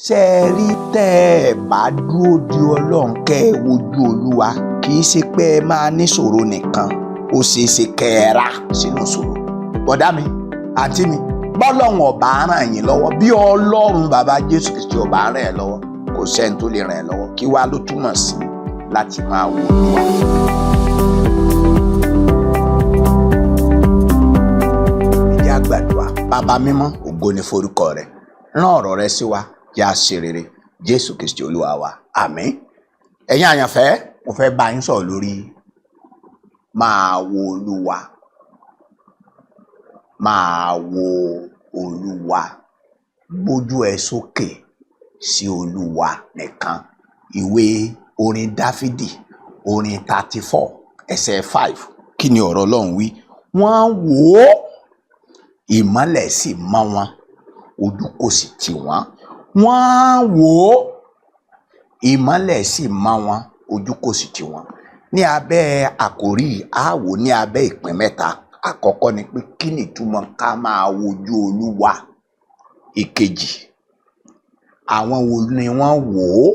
ṣé ẹ rí tẹ́ ẹ bá dúró de Ọlọ́run kẹ́ ẹ wojú Olúwa kì í ṣe pé ẹ máa níṣòro nìkan ó ṣeé ṣe kẹ́ ẹ rà sínú ṣòro. bọ̀dá mi àǹtí mi bọ́lọ́run ọ̀bá ràn yín lọ́wọ́ bí Ọlọ́run bàbá Jésù Kristi ọ̀bá ràn ẹ́ lọ́wọ́ kò sẹ́ni tó lè ràn ẹ́ lọ́wọ́ kí wá ló túmọ̀ sí láti máa wo Olúwa. ẹ jẹ́ á gbàdúrà. Bàbá mímọ́ ògo ni forúkọ rẹ, rán ọ̀rọ̀ rẹ sí wa yá ṣe rere Jésù Kristi Olúwa wa, àmín. Ẹ̀yin àyànfẹ́, mo fẹ́ bá yín sọ̀rọ̀ lórí máa wo Olúwa. Máa wo Olúwa, gbójú ẹ sókè sí Olúwa nìkan. Ìwé orin Dáfídì orin 34 ẹsẹ̀ 5 kí ni ọ̀rọ̀ Ọlọ́run wí? Wọ́n wò ó, ìmọ́lẹ̀ sì mọ́ wọn, ojú kò sì tì wọ́n. Wọ́n wò ó, ìmọ́lẹ̀ sì mọ́ wọn, ojú kò sì tì wọ́n. Ní abẹ́ àkòrí àwò ní abẹ́ ìpín mẹ́ta. Àkọ́kọ́ ni pé kí ni ìtumọ̀ ká máa wojú Olúwa. Ìkejì, àwọn wo ni wọ́n wò ó?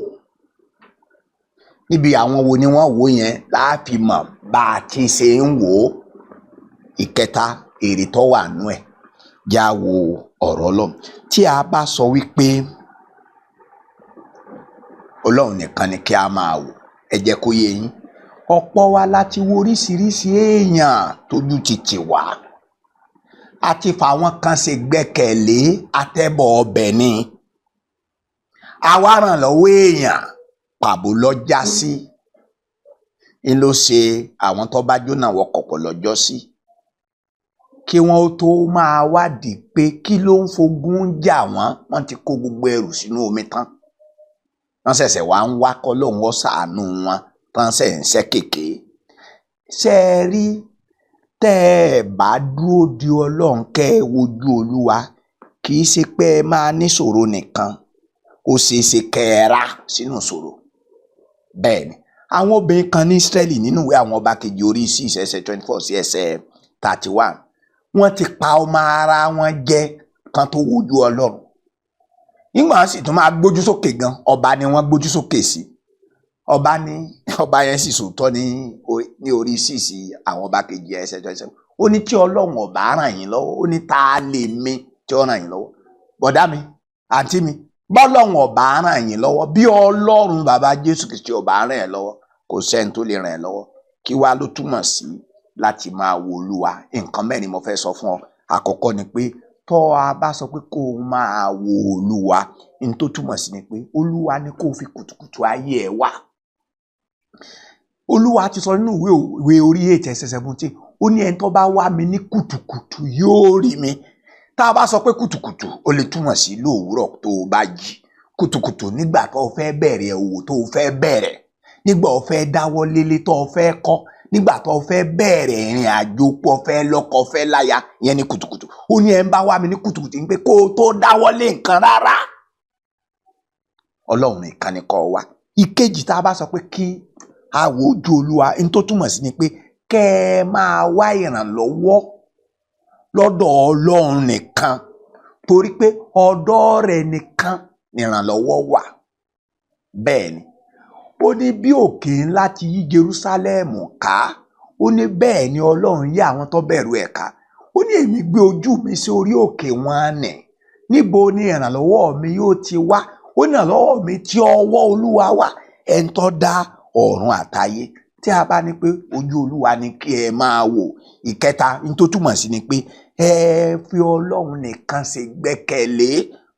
Níbi àwọn wo ni wọ́n wò yẹn láti mọ̀ bá a ti ṣe ń wò ó. Ìkẹta, èrè tó wà nú ẹ̀. Já wo ọ̀rọ̀ Ọlọ́run. Tí a bá sọ wípé Ọlọ́run nìkan ni kí a máa wò, ẹ jẹ́ kó yé yín. Ọ̀pọ̀ wa láti wo oríṣiríṣi èèyàn tójú ti tì wá. A ti fàwọn kan ṣe gbẹ́kẹ̀lé àtẹ́bọ̀ ọbẹ̀ ni. Àwa ràn lọ́wọ́ èèyàn pàbó lọ́jà sí. Ń ló ṣe àwọn tó bá jóná wọkọ̀pọ̀ lọ́jọ́ sí. Kí wọ́n tó máa wádìí pé kí ló ń fogun jà wọ́n ti kó gbogbo ẹrù sínú omi tán. Wọ́n ṣẹ̀ṣẹ̀ wá ń wá k'Ọlọ́run ó ṣàánú wọn tán ṣẹ̀ ń ṣẹ́ kéèké. Ṣé ẹ rí tẹ́ ẹ bá dúró de Ọlọ́run kẹ́ ẹ wojú Olúwa kì í ṣe pé ẹ máa níṣòro nìkan ó ṣeé ṣe kẹ́ ẹ rà sínú ìṣòro. Bẹ́ẹ̀ ni àwọn obìnrin kan ní Ísírẹ́lì nínú ìwé àwọn ọba kejì orí 6 ẹsẹ̀ 24 sí ẹsẹ̀ 31 wọ́n ti pa ọmọ ara wọn jẹ kan tó wojú Ọlọ́run. Nígbà sì tún máa gbójú sókè gan, ọba ni wọ́n gbójú sókè sí. Ọba yẹn sì sòótọ́ ní orí 6 àwọn ọba kejì ẹsẹ̀ 27. Ó ní tí Ọlọ́run ọba ràn yín lọ́wọ́, ó ní ta lè mí tí ó ràn yín lọ́wọ́. Bọ̀dá mi àǹtí mi bọ́lọ́run ọba ràn yín lọ́wọ́ bí Ọlọ́run bàbá Jésù Kristi ọba ràn ẹ́ lọ́wọ́ kò sẹ́ni tó lè ràn ẹ́ lọ́wọ́. Kí wá ló túmọ̀ sí láti máa wo Olúwa? Nǹkan mẹ́rin mo fẹ́ sọ fún ọ. Àkọ́kọ́ ni pé tọ́ a bá sọ pé kó o máa wo Olúwa, n tó túmọ̀ sí ni pé Olúwa ni kó o fi kùtùkùtù ayé ẹ wà. Olúwa ti sọ nínú ìwé orí 8 ẹsẹ̀ 17 ó ní ẹni tó bá wá mi ní kùtùkùtù yóò rí mi. Tá a bá sọ pé kùtùkùtù ó lè túmọ̀ sí lówùúrọ̀ tó o bá jí. Kùtùkùtù nígbà tó o fẹ́ bẹ̀rẹ̀ òwò tó o fẹ́ bẹ̀rẹ̀, nígbà o fẹ́ dáwọ́ lélé tó o fẹ́ kọ́, nígbà tó o fẹ́ bẹ̀rẹ̀ ìrìn àjò pọ̀ fẹ́ lọ́kọ fẹ́ láya, ìyẹn ní kùtùkùtù. Ó ní ẹ ń bá wá mi ní kùtùkùtù ń pé kó o tó dáwọ́ lé nǹkan rárá. Ọlọ́run nìkan ni kó o wá. Ìkejì tá a bá sọ pé kí a wo ojú Olúwa, n tó túmọ̀ sí ni pé kẹ́ ẹ máa wá ìrànlọ́wọ́ lọ́dọ̀ Ọlọ́run nìkan, torí pé ọ̀dọ̀ rẹ̀ nìkan ni ìrànlọ́wọ́ wà. Bẹ́ẹ̀ ni ó ní bí òkè ńlá ti yí Jerúsálẹ́mù ká, ó ní bẹ́ẹ̀ ni Ọlọ́run yí àwọn tó bẹ̀rù ẹ̀ ká. Ó ní èmi gbé ojú mi sí orí òkè wọn nì, níbo ni ìrànlọ́wọ́ mi yóò ti wá? Ó ní ìrànlọ́wọ́ mi tí ọwọ́ Olúwa wà, ẹni tó dá ọ̀run àtayé. Tí a bá ní pé ojú Olúwa ni kí ẹ máa wò. Ìkẹta n tó túmọ̀ sí ni pé ẹ fi Ọlọ́run nìkan ṣe gbẹ́kẹ̀lé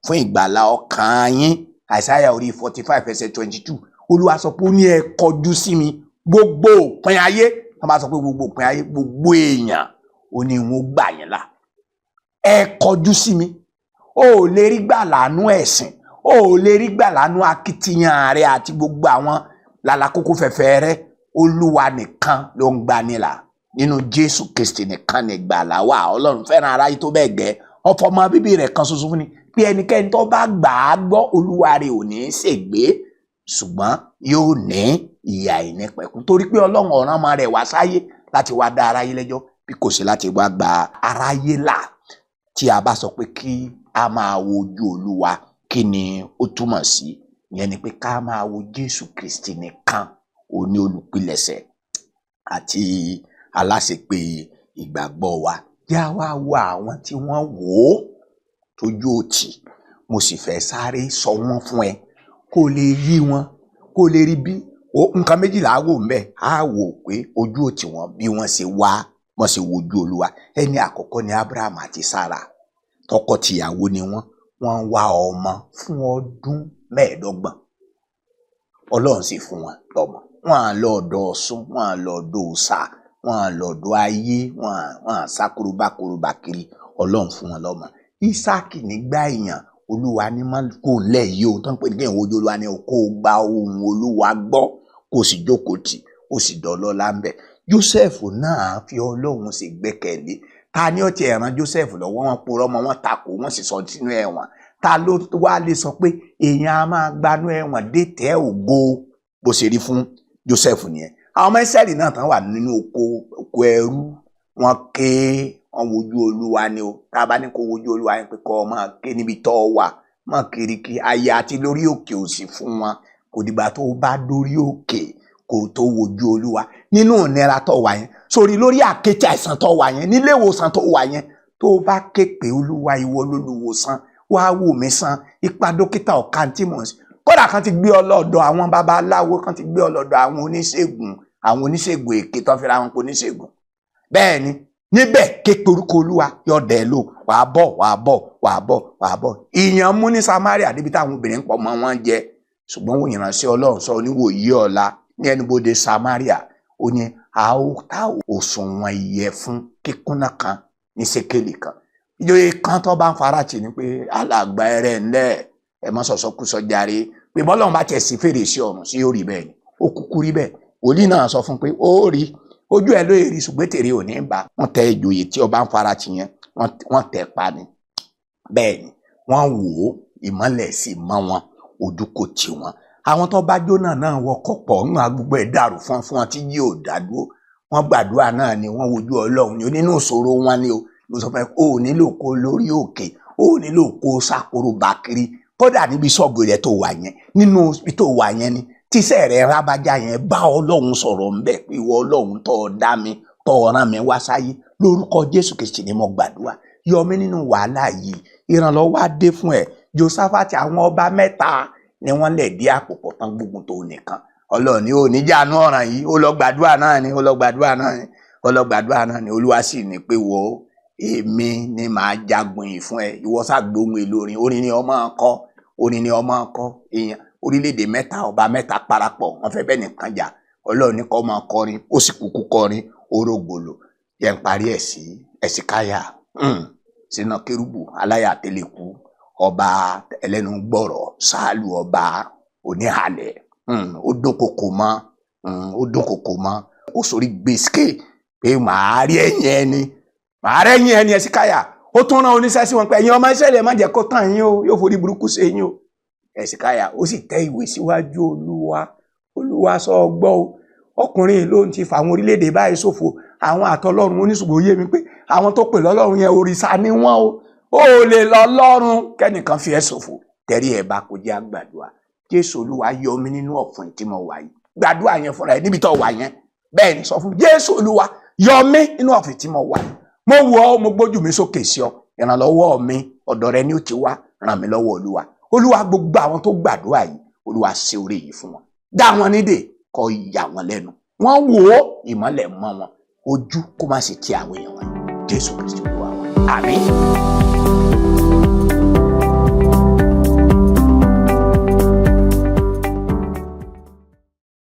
fún ìgbàlá ọkàn yín. Àìsáyà orí 45 ẹsẹ̀ 22 Olúwa sọ pé ó ní ẹ kọjú sí mi gbogbo òpin ayé. Wọ́n bá sọ pé gbogbo òpin ayé, gbogbo èèyàn, ó ní wọn gbà yín là. Ẹ kọjú sí mi. O ò lè rí gbà lánú ẹ̀sìn, o ò lè rí gbà lánú akitiyan rẹ àti gbogbo àwọn làlàkókò fẹ̀fẹ̀ rẹ. Olúwa nìkan ló ń gbani là. Nínú Jésù Kristi nìkan ni ìgbàlà wà. Ọlọ́run fẹ́ràn aráyé tó bẹ́ẹ̀ gẹ́ ó fọmọ bíbí rẹ̀ kan ṣoṣo fún ni pé ẹnikẹ́ni tó bá gbà á gbọ́ Olúwa rẹ̀ ò ní í ṣègbé ṣùgbọ́n yóò ní ìyà àìnípẹ̀kun, torí pé Ọlọ́run ọ̀ràn ọmọ rẹ̀ wá sáyé láti wá dá aráyé lẹ́jọ́ bí kò sí láti wá gba aráyé là. Tí a bá sọ pé kí a máa wojú Olúwa, kí ni ó túmọ̀ sí? Ìyẹn ni pé ká máa wo Jésù Kristi nìkan, òun ni olùpilẹ̀ṣẹ̀ àti aláṣepé ìgbàgbọ́ wa. Yá wá wo àwọn tí wọ́n wò ó tójú òtì. Mo sì fẹ́ sáré sọ wọ́n fún ẹ kó lè yí wọn, kó lè rí bí nǹkan méjìlá wò ń bẹ̀. Á wò pé ojú òtì wọn bí wọ́n ṣe wá, wọ́n ṣe wojú Olúwa. Ẹni àkọ́kọ́ ni Abraham àti Sarah. Tọkọ-tìyàwó ni wọ́n ń wá ọmọ fún ọdún 25. Ọlọ́run sì fún wọn lọ́mọ. Wọ́n á lọ ọ̀dọ̀ Ọ̀ṣun, wọ́n á lọ ọ̀dọ̀ òòṣà, wọ́n á lọ ọ̀dọ̀ ayé, wọ́n á sá korobá kiri. Ọlọ́run fún wọn lọ́mọ. Ísáàkì nígbà èèyàn, Olúwa ní má kó lẹ̀ yìí o, tó ń pè ní kéèyàn wojú Olúwa ni o, kó gba ohùn Olúwa gbọ́, kó sì jókòó tì, ó sì dọlọ́lá ń bẹ̀. Jósẹ́fù náà fi Ọlọ́run ṣe gbẹ́kẹ̀lé. Ta ni ó ti rán Jósẹ́fù lọ́wọ́? Wọ́n purọ́ mọ́, wọ́n takò, wọ́n sì sọ sínú ẹ̀wọ̀n. Ta ló wá lè sọ pé èèyàn á máa gbanú ẹ̀wọ̀n dé tẹ́ ògo bó ṣe rí fún Jósẹ́fù nìyẹn? Àwọn ọmọ Ísírẹ́lì náà tán wà nínú oko ẹrú, wọ́n ké, wọ́n wojú Olúwa ni o. Tá a bá ní kó wojú Olúwa yẹn pé kó máa ké níbi tó wà, mọ́ kiriki ayé àti lórí òkè ò sí fún wọn. Kò dìgbà tó bá dórí òkè kó tó wojú Olúwa. Nínú ìnira tó wà yẹn, sórí lórí àkéte àìsàn tó wà yẹn, nílé ìwòsàn tó wà yẹn, tó bá ké pé Olúwa ìwọ lolùwòsàn, wá wò mí sàn, ipa dókítà ọ̀kan tí mò ń ṣe. Kódà kan ti gbé ọ lọ́dọ̀ àwọn babaláwo, kan ti gbé ọ lọ́dọ̀ àwọn oníṣègùn èké tó fira wọn pé oníṣègùn. Bẹ́ẹ̀ ni níbẹ̀ ké pe orúkọ Olúwa yóò dẹ̀ lò, wàá bọ̀. Ìyàn mú ní Samaria débi táwọn obìnrin pọ̀ mọ́ wọn jẹ. Ṣùgbọ́n wọ́n ìránṣẹ́ Ọlọ́run sọ oníwòyí ọ̀la ní ẹnubodè Samaria. Ó ní a ó ta òṣùwọ̀n ìyẹ̀fun kíkúnná kan ní ṣékélì kan. Ìjòyè kan tó bá ń farati ni pé alàgbà ẹrẹ ńlẹ̀ ẹ mọ́ sọ̀sọ́kúsọ jàre, pé bọ́lọ́run bá tiẹ̀ sí fèrèsé ọ̀run sí yóò rí bẹ́ẹ̀ ni. Ó kúkú rí bẹ́ẹ̀. Wòlíì náà sọ fún pé ó rí ojú ẹ ló rí, ṣùgbọ́n tèrè ò ní bá. Wọ́n tẹ ìjòyè tí ọba ń farati yẹn, wọ́n tẹ̀ pa ni. Bẹ́ẹ̀ ni wọ́n wò ó, ìmọ́lẹ̀ sì mọ́ wọn, ojú kò tì wọ́n. Àwọn tó bá Jónà náà wọkọ̀ pọ̀ nínú agbègbè dàrú fún wọn tí yóò dádúró. Wọ́n gbàdúrà náà ni wọ́n wojú Ọlọ́run ni nínú ìṣòro wọn ni o. Mo sọ fún ẹ, o ò nílò kó lórí òkè, o ò nílò kó sákòrò bàkiri. Kódà níbi ṣọ́ọ̀bù rẹ tó wà yẹn, nínú ibi tó wà yẹn ni tíṣẹ́ rẹ rábájá yẹn bá Ọlọ́run sọ̀rọ̀ ńbẹ̀ pé ìwọ Ọlọ́run tó dá mi, tó rán mi wá sáyé, lórúkọ Jésù Kristi ni mo gbàdúrà. Yọ mí nínú wàhálà yìí, ìrànlọ́wọ́ á dé fún ẹ. Jósáfátì àwọn ọba 3 ni wọ́n lẹ̀ dí àpò pọ̀ tán gbógun tó nìkan. Ọlọ́run ni ò ní jánu ọ̀ràn yìí, ó lọ gbàdúrà náà ni, Olúwa sì ní pé wo èmi ni màá jagun yìí fún ẹ. Ìwọ ṣàgbóhùn èlò orin ni ọmọ kọ. Èèyàn orílẹ̀-èdè 3, ọba 3 parapọ̀, wọ́n fẹ́ bẹ́ẹ̀ nìkan jà. Ọlọ́run ní kó máa kọrin, ó sì kúkú kọrin orógbòlò. Yẹn parí ẹ̀ sí Ẹ̀sìkáyà, sínú kérúbù aláyà tẹ́lẹ̀kú, ọba ẹlẹ́nu gbọ̀rọ̀, Sáàlù ọba oníhàlẹ̀. Ó dúnkokò mọ́, ó sorí gbèsè pé màá rí ẹ̀yìn ẹni Ẹ̀sìkáyà. Ó tún rán oníṣẹ́ sí wọn pé ẹ̀yin ọmọ Ísírẹ́lì má jẹ́ kó tàn yín o, yóò forí burúkú ṣe yín o. Ẹ̀sìkáyà ó sì tẹ ìwé síwájú Olúwa sọ gbọ́ o, ọkùnrin ló ń ti fa àwọn orílẹ̀-èdè báyìí ṣòfò, àwọn àtọlọ́run oníṣùgbọ́n yé mi pé àwọn tó pè lọ́lọ́run yẹn òrìṣà ni wọ́n o. Ó lè lọ lọ́run kẹ́nìkan fi ẹ́ ṣòfò. Tẹ̀rí ẹ̀ bá kó jẹ́ àgbàdua. Jésù Olúwa yọ mí nínú ọ̀fìn tí mo wà yìí. Gbàdúrà yẹn fúnra ẹ̀ níbi tó wà yẹn. Bẹ́ẹ̀ ni sọ fún Jésù Olúwa yọ mí nínú ọ̀fìn tí mo wà yìí. Mo wò ọ́, mo gbójú mi sókè sí ọ. Ìrànlọ́wọ́ mi ọ̀dọ̀ rẹ ni ó ti wá. Ràn mí lọ́wọ́ Olúwa. Olúwa gbogbo àwọn tó gbàdúrà yìí, Olúwa ṣe oore yìí fún wọn. Dá wọn nídè, kó yà wọn lẹ́nu. Wọ́n wò ó, ìmọ́lẹ̀ mọ́ wọn. Ojú kó má sì ti àwọn èèyàn wọn. Jésù Kristi Olúwa wa. Àmín.